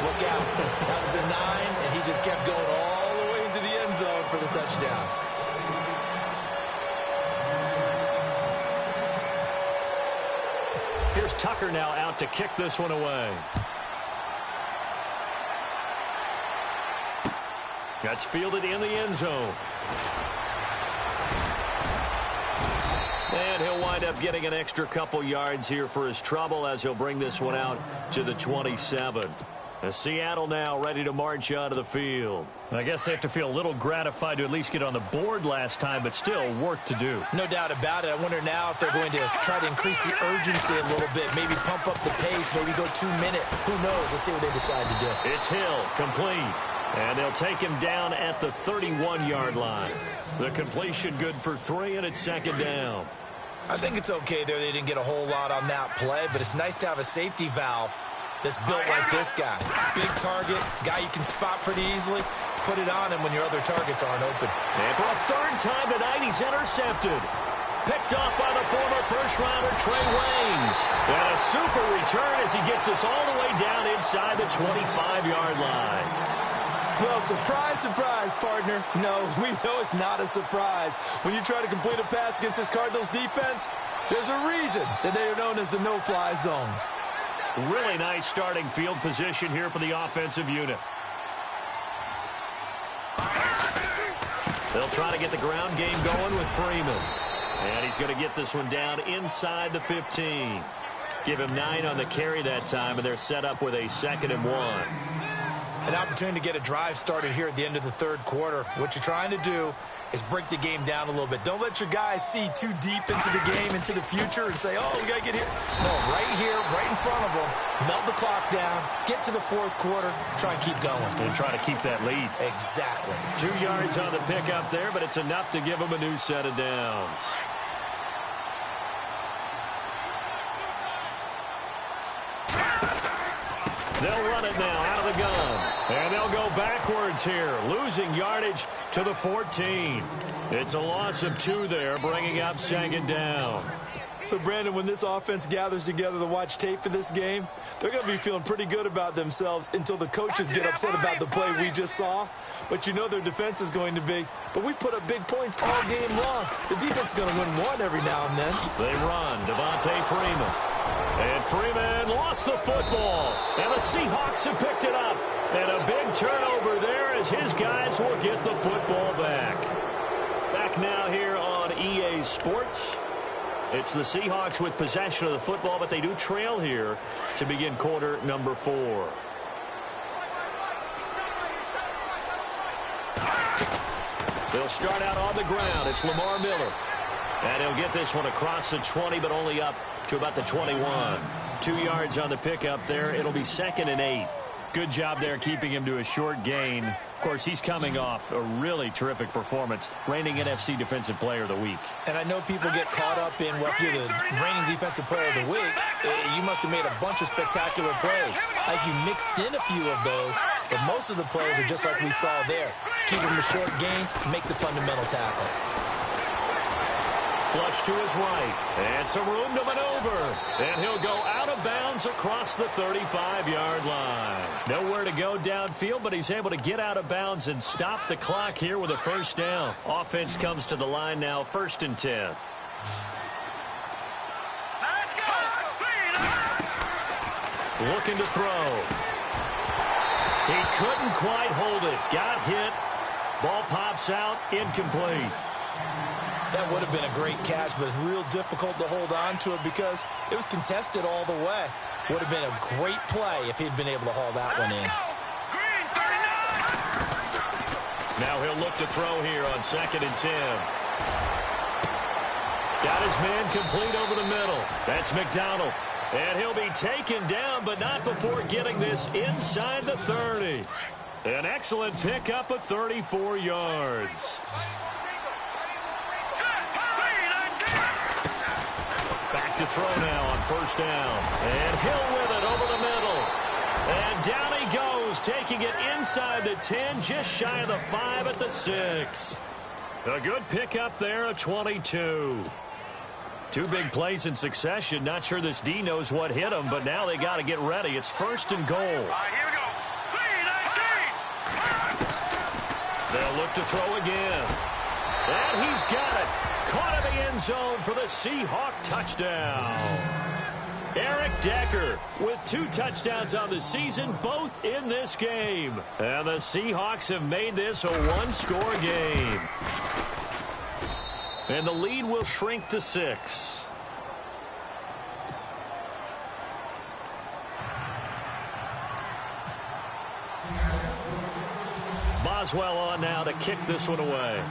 Speaker 2: look out. That was the 9, and he just kept going all the way into the end zone for the touchdown.
Speaker 1: Here's Tucker now out to kick this one away. That's fielded in the end zone. And he'll wind up getting an extra couple yards here for his trouble as he'll bring this one out to the 27. Seattle now ready to march out of the field. I guess they have to feel a little gratified to at least get on the board last time, but still work to do.
Speaker 2: No doubt about it. I wonder now if they're going to try to increase the urgency a little bit, maybe pump up the pace, maybe go 2 minute. Who knows? Let's see what they decide to do.
Speaker 1: It's Hill, complete. And they'll take him down at the 31-yard line. The completion good for 3, and it's second down.
Speaker 2: I think it's okay there. They didn't get a whole lot on that play, but it's nice to have a safety valve that's built like this guy. Big target, guy you can spot pretty easily. Put it on him when your other targets aren't open.
Speaker 1: And for a third time tonight, he's intercepted. Picked off by the former first-rounder Trey Waynes. And a super return as he gets us all the way down inside the 25-yard line.
Speaker 2: Well, surprise, surprise, partner. No, we know it's not a surprise. When you try to complete a pass against this Cardinals defense, there's a reason that they are known as the no-fly zone.
Speaker 1: Really nice starting field position here for the offensive unit. They'll try to get the ground game going with Freeman. And he's going to get this one down inside the 15. Give him 9 on the carry that time, and they're set up with a 2nd and 1.
Speaker 2: An opportunity to get a drive started here at the end of the third quarter. What you're trying to do is break the game down a little bit. Don't let your guys see too deep into the game, into the future, and say, oh, we got to get here. No, right here, right in front of them, melt the clock down, get to the fourth quarter, try and keep going.
Speaker 1: And try to keep that lead.
Speaker 2: Exactly.
Speaker 1: 2 yards on the pickup there, but it's enough to give them a new set of downs. They'll run it now out of the gun. And they'll go backwards here, losing yardage to the 14. It's a loss of 2 there, bringing up 2nd down.
Speaker 2: So, Brandon, when this offense gathers together to watch tape for this game, they're going to be feeling pretty good about themselves until the coaches get upset about the play we just saw. But you know their defense is going to be. But we put up big points all game long. The defense is going to win one every now and then.
Speaker 1: They run. Devontae Freeman. And Freeman lost the football. And the Seahawks have picked it up. And a big turnover there as his guys will get the football back. Back now here on EA Sports. It's the Seahawks with possession of the football, but they do trail here to begin quarter number 4. They'll start out on the ground. It's Lamar Miller. And he'll get this one across the 20, but only up to about the 21. 2 yards on the pickup there. It'll be 2nd and 8. Good job there keeping him to a short gain. Of course, he's coming off a really terrific performance, reigning NFC Defensive Player of the Week.
Speaker 2: And I know people get caught up in, well, if you're the reigning Defensive Player of the Week, you must have made a bunch of spectacular plays. Like you mixed in a few of those, but most of the plays are just like we saw there. Keep them to short gains, make the fundamental tackle.
Speaker 1: Flush to his right, and some room to maneuver. And he'll go out of bounds across the 35-yard line. Nowhere to go downfield, but he's able to get out of bounds and stop the clock here with a first down. Offense comes to the line now, 1st and 10.
Speaker 3: Let's go.
Speaker 1: Looking to throw. He couldn't quite hold it. Got hit. Ball pops out, incomplete.
Speaker 2: That would have been a great catch, but it's real difficult to hold on to it because it was contested all the way. Would have been a great play if he'd been able to haul that one in.
Speaker 1: Now he'll look to throw here on 2nd and 10. Got his man complete over the middle. That's McDonald. And he'll be taken down, but not before getting this inside the 30. An excellent pickup of 34 yards. Back to throw now on 1st down. And Hill with it over the middle. And down he goes, taking it inside the 10, just shy of the 5 at the 6. A good pickup there, a 22. 2 big plays in succession. Not sure this D knows what hit him, but now they got to get ready. It's 1st and goal.
Speaker 3: All right, here we go. 3-19.
Speaker 1: They'll look to throw again. And he's got it. Caught in the end zone for the Seahawk touchdown. Eric Decker with 2 touchdowns on the season, both in this game. And the Seahawks have made this a 1-score game. And the lead will shrink to 6. Boswell on now to kick this one away.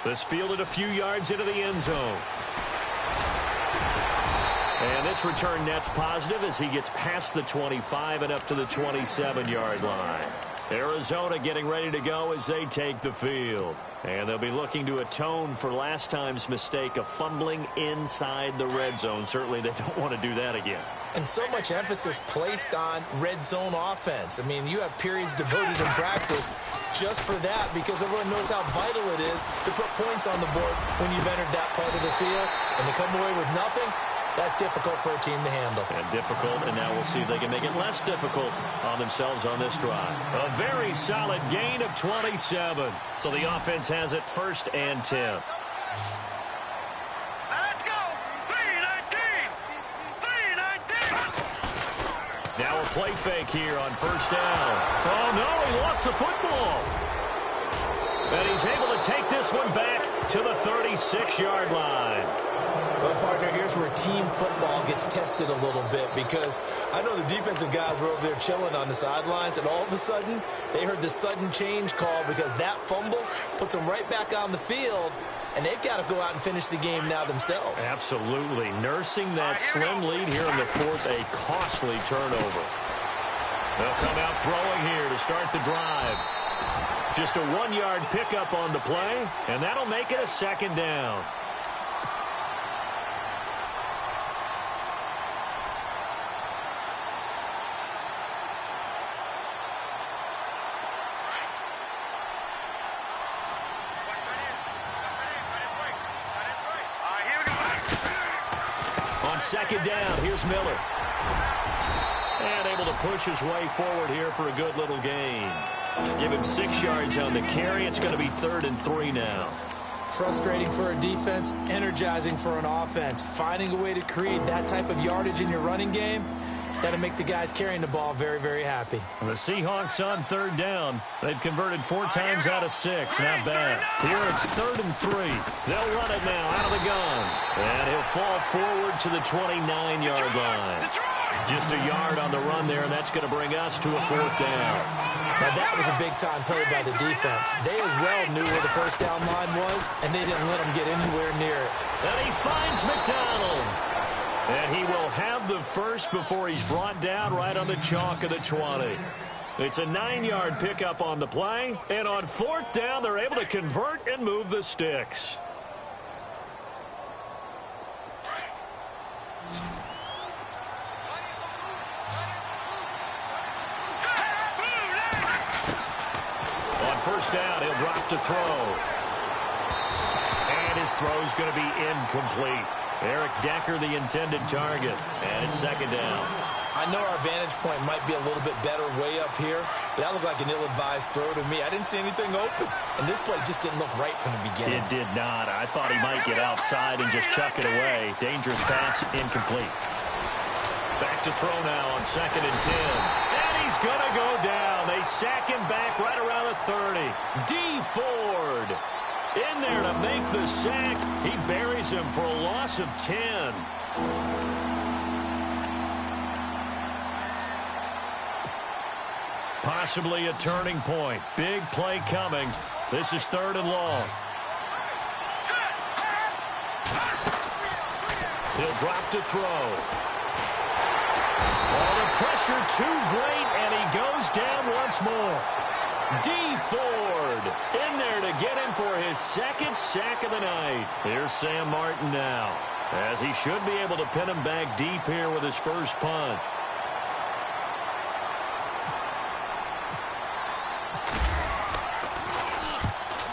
Speaker 1: This fielded a few yards into the end zone. And this return net's positive as he gets past the 25 and up to the 27-yard line. Arizona getting ready to go as they take the field. And they'll be looking to atone for last time's mistake of fumbling inside the red zone. Certainly they don't want to do that again.
Speaker 2: And so much emphasis placed on red zone offense. I mean, you have periods devoted in practice just for that because everyone knows how vital it is to put points on the board when you've entered that part of the field. And to come away with nothing, that's difficult for a team to handle.
Speaker 1: And difficult, and now we'll see if they can make it less difficult on themselves on this drive. A very solid gain of 27. So the offense has it 1st and 10.
Speaker 3: Let's go. 3-19. 3-19.
Speaker 1: Now a play fake here on 1st down. Oh, no, he lost the football. And he's able to take this one back to the 36-yard line.
Speaker 2: Well, partner, here's where team football gets tested a little bit because I know the defensive guys were over there chilling on the sidelines, and all of a sudden, they heard the sudden change call because that fumble puts them right back on the field, and they've got to go out and finish the game now themselves.
Speaker 1: Absolutely. Nursing that slim lead here in the 4th, a costly turnover. They'll come out throwing here to start the drive. Just a 1-yard pickup on the play, and that'll make it a 2nd down. On 2nd down, here's Miller. And able to push his way forward here for a good little gain. Give him 6 yards on the carry. It's going to be 3rd and 3 now.
Speaker 2: Frustrating for a defense, energizing for an offense. Finding a way to create that type of yardage in your running game, that'll make the guys carrying the ball very, very happy.
Speaker 1: The Seahawks on 3rd down. They've converted 4 times out of 6. Not bad. Here it's 3rd and 3. They'll run it now out of the gun. And he'll fall forward to the 29-yard line. Just a yard on the run there, and that's going to bring us to a 4th down.
Speaker 2: Now, that was a big-time play by the defense. They as well knew where the 1st down line was, and they didn't let them get anywhere near it.
Speaker 1: And he finds McDonald. And he will have the first before he's brought down right on the chalk of the 20. It's a 9-yard pickup on the play, and on 4th down, they're able to convert and move the sticks. On 1st down, he'll drop to throw. And his throw's going to be incomplete. Eric Decker, the intended target. And it's 2nd down.
Speaker 2: I know our vantage point might be a little bit better way up here, but that looked like an ill-advised throw to me. I didn't see anything open, and this play just didn't look right from the beginning.
Speaker 1: It did not. I thought he might get outside and just chuck it away. Dangerous pass, incomplete. Back to throw now on 2nd and 10. And he's going to go down. They sack him back right around the 30. D. Ford in there to make the sack. He buries him for a loss of 10. Possibly a turning point. Big play coming. This is 3rd and long. He'll drop to throw. Oh, the pressure too great, and he goes down once more. D. Ford in there to get him for his 2nd sack of the night. Here's Sam Martin now, as he should be able to pin him back deep here with his first punt.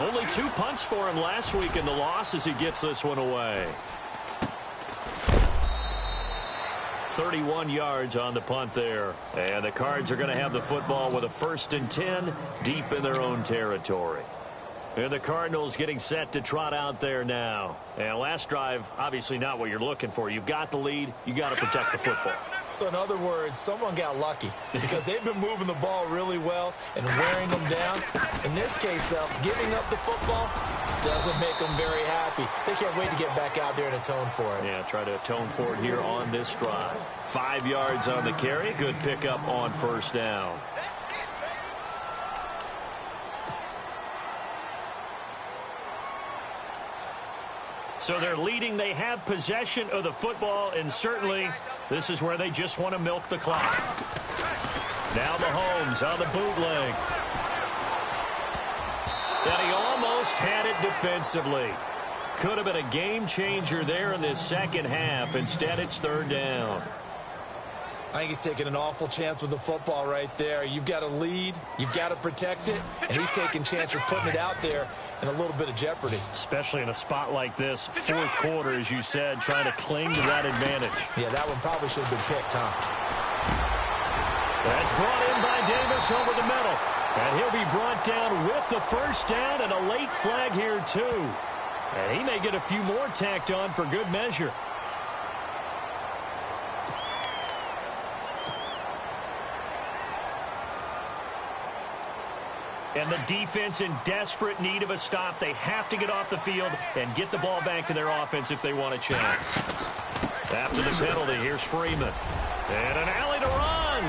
Speaker 1: Only 2 punts for him last week in the loss as he gets this one away. 31 yards on the punt there. And the Cards are going to have the football with a 1st and 10 deep in their own territory. And the Cardinals getting set to trot out there now. And last drive, obviously not what you're looking for. You've got the lead. You got to protect the football.
Speaker 2: So in other words, someone got lucky because they've been moving the ball really well and wearing them down. In this case, though, giving up the football doesn't make them very happy. They can't wait to get back out there and atone for it.
Speaker 1: Yeah, try to atone for it here on this drive. 5 yards on the carry. Good pickup on first down. So they're leading. They have possession of the football, and certainly this is where they just want to milk the clock. Now Mahomes on the bootleg. And he almost had it defensively. Could have been a game changer there in this second half. Instead, it's third down.
Speaker 2: I think he's taking an awful chance with the football right there. You've got a lead. You've got to protect it. And he's taking chances putting it out there in a little bit of jeopardy.
Speaker 1: Especially in a spot like this, fourth quarter, as you said, trying to cling to that advantage.
Speaker 2: Yeah, that one probably should have been picked, huh?
Speaker 1: That's brought in by Davis over the middle. And he'll be brought down with the first down and a late flag here, too. And he may get a few more tacked on for good measure. And the defense in desperate need of a stop. They have to get off the field and get the ball back to their offense if they want a chance. After the penalty, here's Freeman. And an alley to run.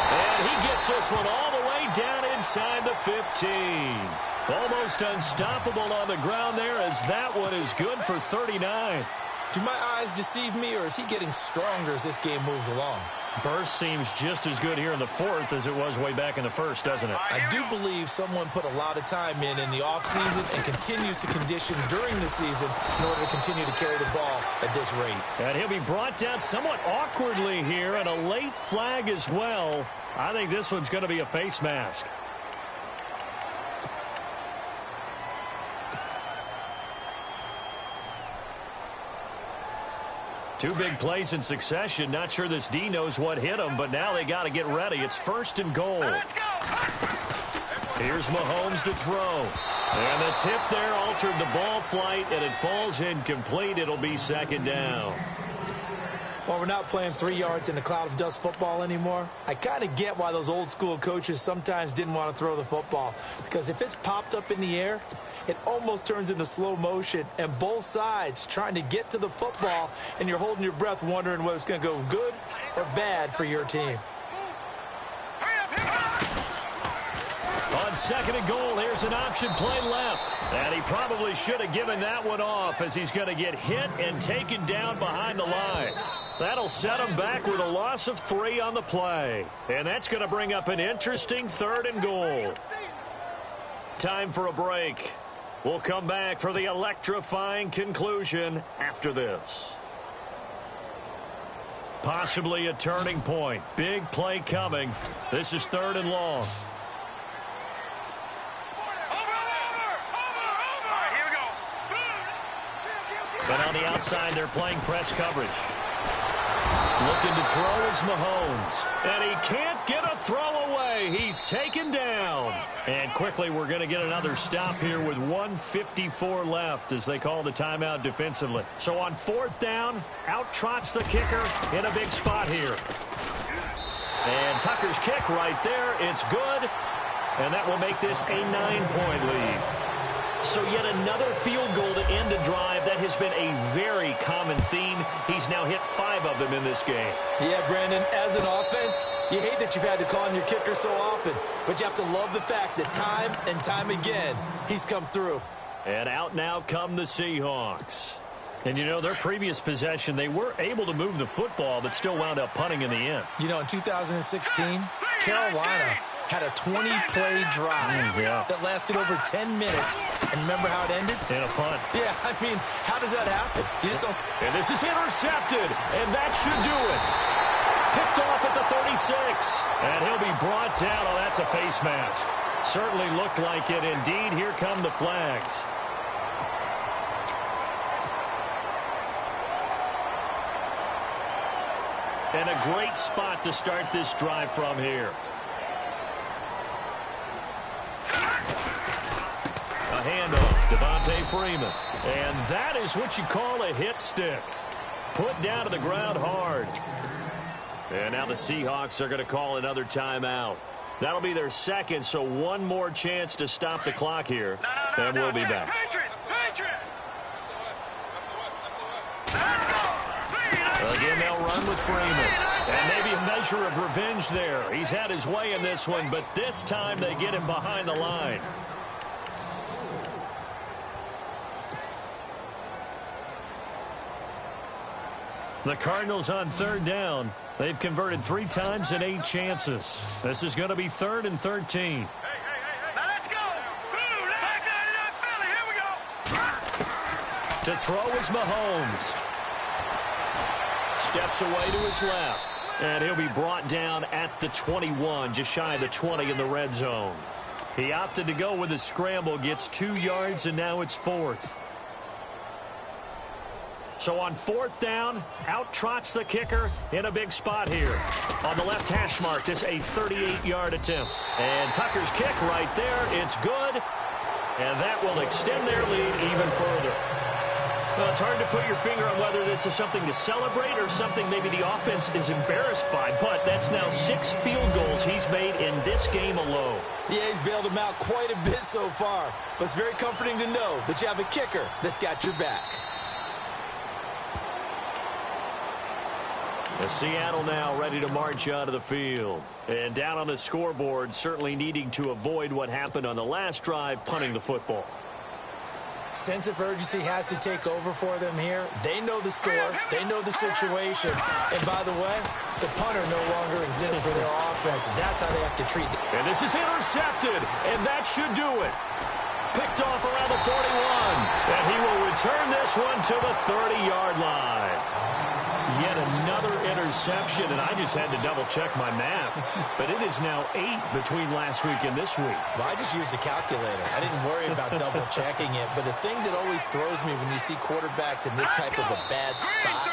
Speaker 1: And he gets this one all the way down inside the 15. Almost unstoppable on the ground there, as that one is good for 39.
Speaker 2: Do my eyes deceive me, or is he getting stronger as this game moves along?
Speaker 1: Burst seems just as good here in the fourth as it was way back in the first, doesn't it?
Speaker 2: I do believe someone put a lot of time in the offseason and continues to condition during the season in order to continue to carry the ball at this rate.
Speaker 1: And he'll be brought down somewhat awkwardly here, and a late flag as well. I think this one's going to be a face mask. Two big plays in succession. Not sure this D knows what hit him, but now they got to get ready. It's first and goal. Here's Mahomes to throw. And the tip there altered the ball flight, and it falls incomplete. It'll be second down.
Speaker 2: Well, we're not playing 3 yards in a cloud of dust football anymore. I kind of get why those old school coaches sometimes didn't want to throw the football. Because if it's popped up in the air, it almost turns into slow motion, and both sides trying to get to the football, and you're holding your breath wondering whether it's going to go good or bad for your team.
Speaker 1: On second and goal, here's an option play left. And he probably should have given that one off, as he's going to get hit and taken down behind the line. That'll set him back with a loss of 3 on the play. And that's going to bring up an interesting third and goal. Time for a break. We'll come back for the electrifying conclusion after this. Possibly a turning point. Big play coming. This is third and long. And on the outside, they're playing press coverage. Looking to throw is Mahomes. And he can't get a throw away. He's taken down. And quickly, we're going to get another stop here with 1:54 left as they call the timeout defensively. So on fourth down, out trots the kicker in a big spot here. And Tucker's kick right there. It's good. And that will make this a 9-point lead. So yet another field goal to end a drive. That has been a very common theme. He's now hit 5 of them in this game.
Speaker 2: Yeah, Brandon, as an offense, you hate that you've had to call on your kicker so often, but you have to love the fact that time and time again, he's come through.
Speaker 1: And out now come the Seahawks. And, you know, their previous possession, they were able to move the football, but still wound up punting in the end.
Speaker 2: You know, in 2016, Carolina had a 20-play drive that lasted over 10 minutes. And remember how it ended?
Speaker 1: In a punt.
Speaker 2: Yeah, I mean, how does that happen? You just don't...
Speaker 1: And this is intercepted, and that should do it. Picked off at the 36. And he'll be brought down. Oh, that's a face mask. Certainly looked like it. Indeed, here come the flags. And a great spot to start this drive from here. A handoff, Devontae Freeman. And that is what you call a hit stick. Put down to the ground hard. And now the Seahawks are going to call another timeout. That'll be their second, so one more chance to stop the clock here. And we'll be back. Again, they'll run with Freeman. And maybe a measure of revenge there. He's had his way in this one, but this time they get him behind the line. The Cardinals on third down. They've converted 3 times in 8 chances. This is going to be 3rd and 13.
Speaker 3: Now let's go. Back 99 Philly. Here we go.
Speaker 1: To throw is Mahomes. Steps away to his left. And he'll be brought down at the 21, just shy of the 20 in the red zone. He opted to go with a scramble, gets 2 yards, and now it's 4th. So on 4th down, out trots the kicker in a big spot here. On the left hash mark, this a 38-yard attempt. And Tucker's kick right there, it's good. And that will extend their lead even further. Well, it's hard to put your finger on whether this is something to celebrate or something maybe the offense is embarrassed by. But that's now 6 field goals he's made in this game alone.
Speaker 2: Yeah, he's bailed them out quite a bit so far. But it's very comforting to know that you have a kicker that's got your back.
Speaker 1: The Seattle now ready to march out of the field. And down on the scoreboard, certainly needing to avoid what happened on the last drive, punting the football.
Speaker 2: Sense of urgency has to take over for them here. They know the score. They know the situation. And by the way, the punter no longer exists for their offense. And that's how they have to treat them.
Speaker 1: And this is intercepted. And that should do it. Picked off around the 41. And he will return this one to the 30-yard line. Yet another interception, and I just had to double-check my math. But it is now 8 between last week and this week.
Speaker 2: Well, I just used a calculator. I didn't worry about double-checking it. But the thing that always throws me when you see quarterbacks in this type of a bad spot,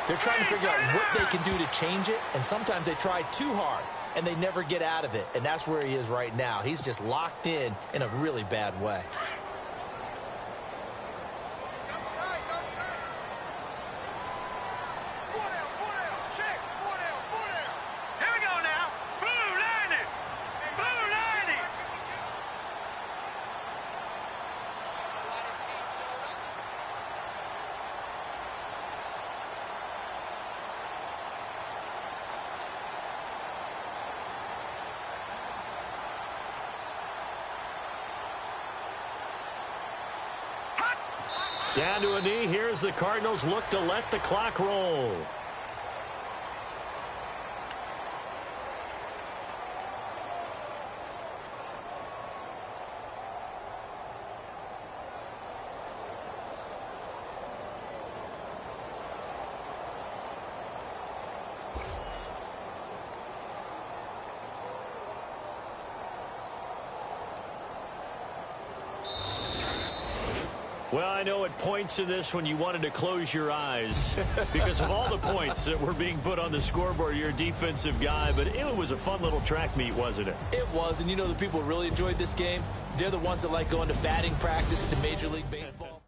Speaker 2: they're trying to figure out what they can do to change it, and sometimes they try too hard, and they never get out of it. And that's where he is right now. He's just locked in a really bad way.
Speaker 1: Down to a knee. Here's the Cardinals look to let the clock roll. Well, I know at points in this when you wanted to close your eyes because of all the points that were being put on the scoreboard. You're a defensive guy, but it was a fun little track meet, wasn't it?
Speaker 2: It was, and you know the people who really enjoyed this game? They're the ones that like going to batting practice at the Major League Baseball.